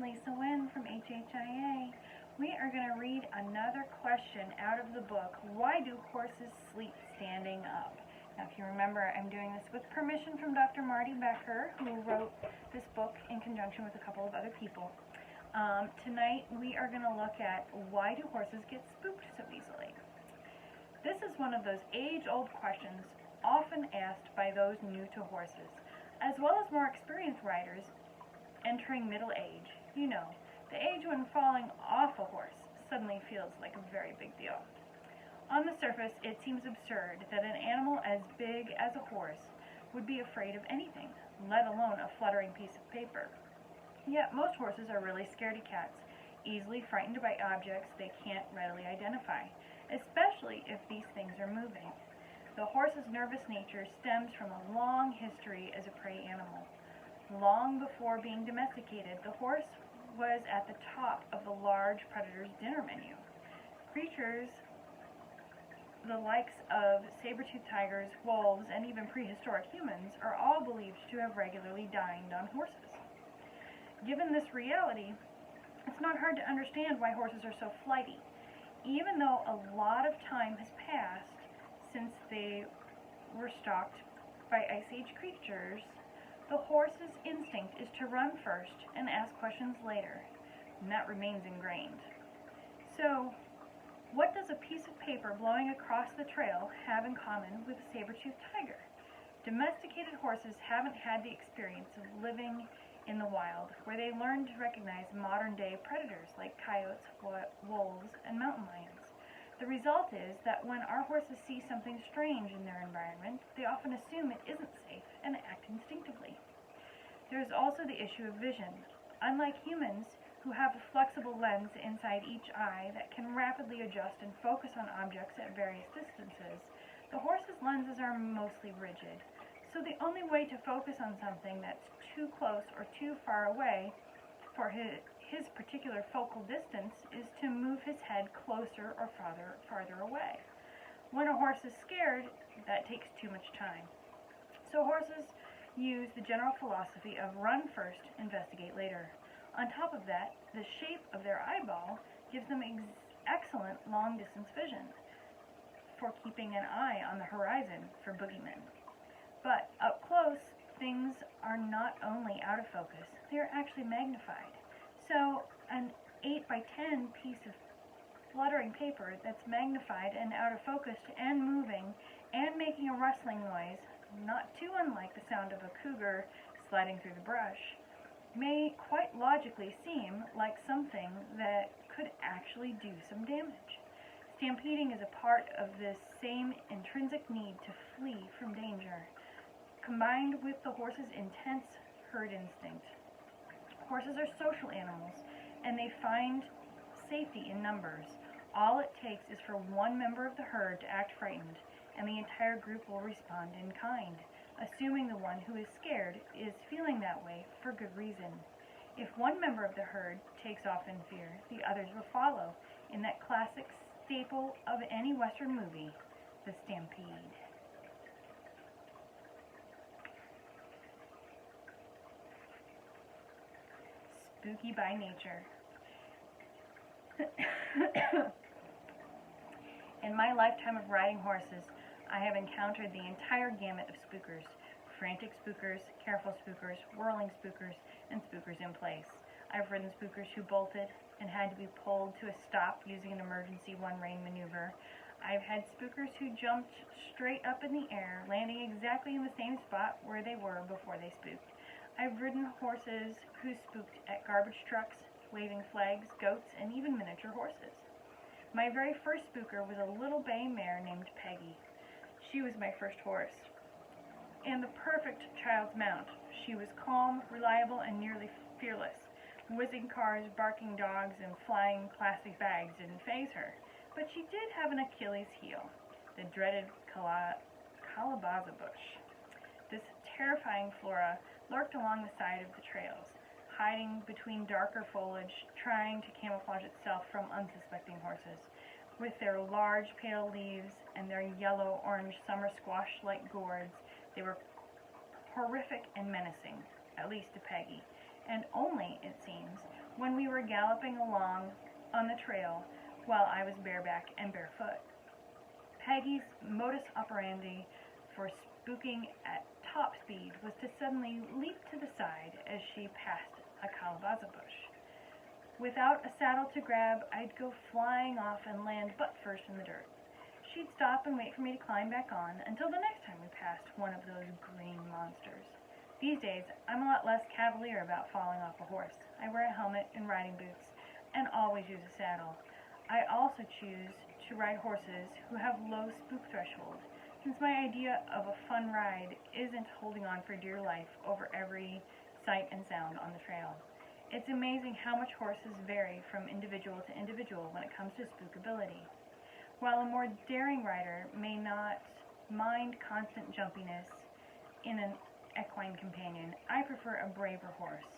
Lisa Wynn from HHIA. We are going to read another question out of the book, Why Do Horses Sleep Standing Up? Now, if you remember, I'm doing this with permission from Dr. Marty Becker, who wrote this book in conjunction with a couple of other people. Tonight, we are going to look at why do horses get spooked so easily? This is one of those age-old questions often asked by those new to horses, as well as more experienced riders entering middle age. You know, the age when falling off a horse suddenly feels like a very big deal. On the surface, it seems absurd that an animal as big as a horse would be afraid of anything, let alone a fluttering piece of paper. Yet most horses are really scaredy cats, easily frightened by objects they can't readily identify, especially if these things are moving. The horse's nervous nature stems from a long history as a prey animal. Long before being domesticated, the horse was at the top of the large predator's dinner menu. Creatures the likes of saber-toothed tigers, wolves, and even prehistoric humans are all believed to have regularly dined on horses. Given this reality, it's not hard to understand why horses are so flighty. Even though a lot of time has passed since they were stalked by Ice Age creatures, the horse's instinct is to run first and ask questions later, and that remains ingrained. So, what does a piece of paper blowing across the trail have in common with a saber-toothed tiger? Domesticated horses haven't had the experience of living in the wild, where they learn to recognize modern-day predators like coyotes, wolves, and mountain lions. The result is that when our horses see something strange in their environment, they often assume it isn't safe and act instinctively. There is also the issue of vision. Unlike humans, who have a flexible lens inside each eye that can rapidly adjust and focus on objects at various distances, the horse's lenses are mostly rigid. So the only way to focus on something that's too close or too far away for his particular focal distance is to move his head closer or farther away. When a horse is scared, that takes too much time. So horses use the general philosophy of run first, investigate later. On top of that, the shape of their eyeball gives them excellent long-distance vision for keeping an eye on the horizon for boogeymen. But up close, things are not only out of focus, they are actually magnified. So an 8 by 10 piece of fluttering paper that's magnified and out of focus and moving and making a rustling noise, not too unlike the sound of a cougar sliding through the brush, may quite logically seem like something that could actually do some damage. Stampeding is a part of this same intrinsic need to flee from danger, combined with the horse's intense herd instinct. Horses are social animals, and they find safety in numbers. All it takes is for one member of the herd to act frightened, and the entire group will respond in kind, assuming the one who is scared is feeling that way for good reason. If one member of the herd takes off in fear, the others will follow, in that classic staple of any Western movie, the stampede. Spooky by nature. In my lifetime of riding horses, I have encountered the entire gamut of spookers: frantic spookers, careful spookers, whirling spookers, and spookers in place. I've ridden spookers who bolted and had to be pulled to a stop using an emergency one-rein maneuver. I've had spookers who jumped straight up in the air, landing exactly in the same spot where they were before they spooked. I've ridden horses who spooked at garbage trucks, waving flags, goats, and even miniature horses. My very first spooker was a little bay mare named Peggy. She was my first horse, and the perfect child's mount. She was calm, reliable, and nearly fearless. Whizzing cars, barking dogs, and flying plastic bags didn't faze her. But she did have an Achilles heel, the dreaded calabaza bush. This terrifying flora lurked along the side of the trails, hiding between darker foliage, trying to camouflage itself from unsuspecting horses. With their large pale leaves and their yellow-orange summer squash-like gourds, they were horrific and menacing, at least to Peggy. and only, it seems, when we were galloping along on the trail while I was bareback and barefoot. Peggy's modus operandi for spooking at top speed was to suddenly leap to the side as she passed a calabaza bush. Without a saddle to grab, I'd go flying off and land butt first in the dirt. She'd stop and wait for me to climb back on until the next time we passed one of those green monsters. These days, I'm a lot less cavalier about falling off a horse. I wear a helmet and riding boots, and always use a saddle. I also choose to ride horses who have low spook threshold, since my idea of a fun ride isn't holding on for dear life over every sight and sound on the trail. It's amazing how much horses vary from individual to individual when it comes to spookability. While a more daring rider may not mind constant jumpiness in an equine companion, I prefer a braver horse,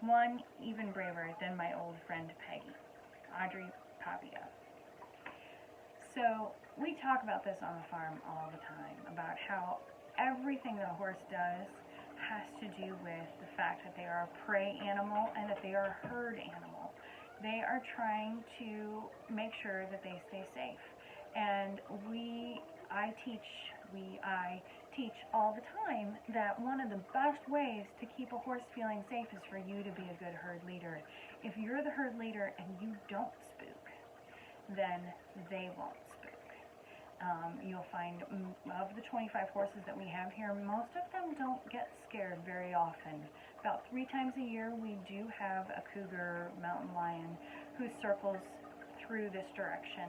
one even braver than my old friend Peggy, Audrey Pavia. So we talk about this on the farm all the time, about how everything that a horse does has to do with the fact that they are a prey animal and that they are a herd animal. They are trying to make sure that they stay safe. And I teach all the time that one of the best ways to keep a horse feeling safe is for you to be a good herd leader. If you're the herd leader and you don't spook, then they won't spook. You'll find of the 25 horses that we have here, most of them don't get scared very often. About 3 times a year we do have a cougar mountain lion who circles through this direction,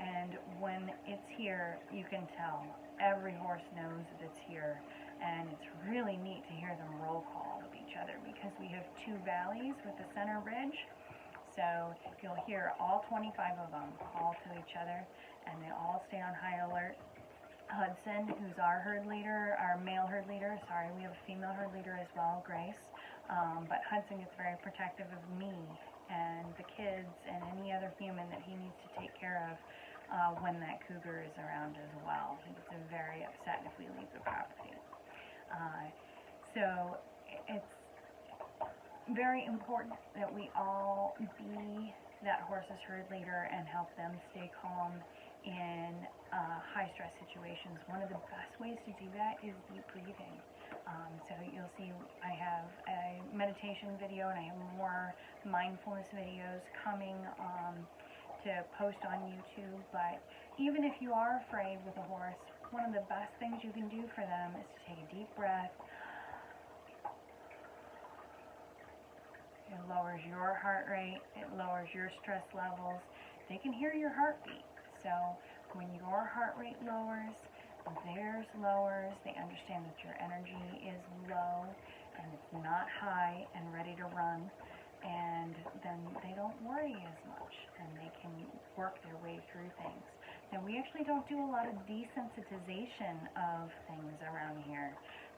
and when it's here you can tell. Every horse knows that it's here, and it's really neat to hear them roll call with each other because we have 2 valleys with a center ridge. So you'll hear all 25 of them call to each other, and they all stay on high alert. Hudson, who's our herd leader, our male herd leader, sorry, we have a female herd leader as well, Grace, but Hudson gets very protective of me and the kids and any other human that he needs to take care of when that cougar is around as well. He gets very upset if we leave the property. So it's very important that we all be that horse's herd leader and help them stay calm in high-stress situations. One of the best ways to do that is deep breathing. So you'll see I have a meditation video and I have more mindfulness videos coming to post on YouTube. But even if you are afraid with a horse, one of the best things you can do for them is to take a deep breath. It lowers your heart rate, it lowers your stress levels. They can hear your heartbeat. So when your heart rate lowers, theirs lowers, they understand that your energy is low and it's not high and ready to run, and then they don't worry as much and they can work their way through things. Now we actually don't do a lot of desensitization of things around here.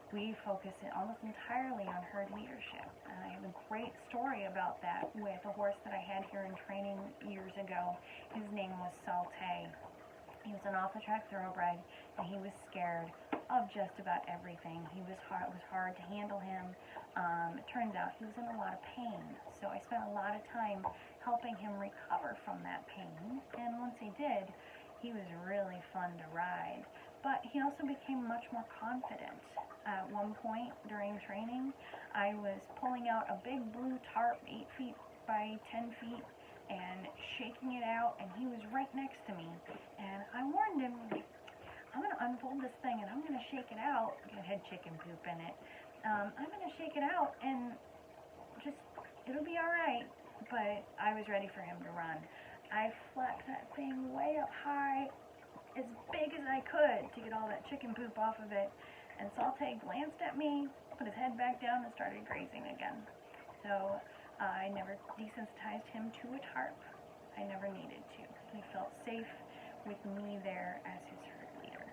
We focus almost entirely on herd leadership. And I have a great story about that with a horse that I had here in training years ago. His name was Salte. He was an off-the-track thoroughbred, and he was scared of just about everything. It was hard to handle him. It turns out he was in a lot of pain, so I spent a lot of time helping him recover from that pain. And once he did, he was really fun to ride. But he also became much more confident. At one point during training, I was pulling out a big blue tarp 8 feet by 10 feet and shaking it out, and he was right next to me. And I warned him, I'm going to unfold this thing and I'm going to shake it out. It had chicken poop in it. I'm going to shake it out and it'll be all right. But I was ready for him to run. I flapped that thing way up high, as big as I could, to get all that chicken poop off of it. And Salte glanced at me, put his head back down, and started grazing again. So I never desensitized him to a tarp. I never needed to. He felt safe with me there as his herd leader.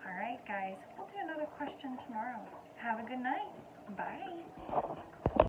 All right, guys, we'll do another question tomorrow. Have a good night. Bye.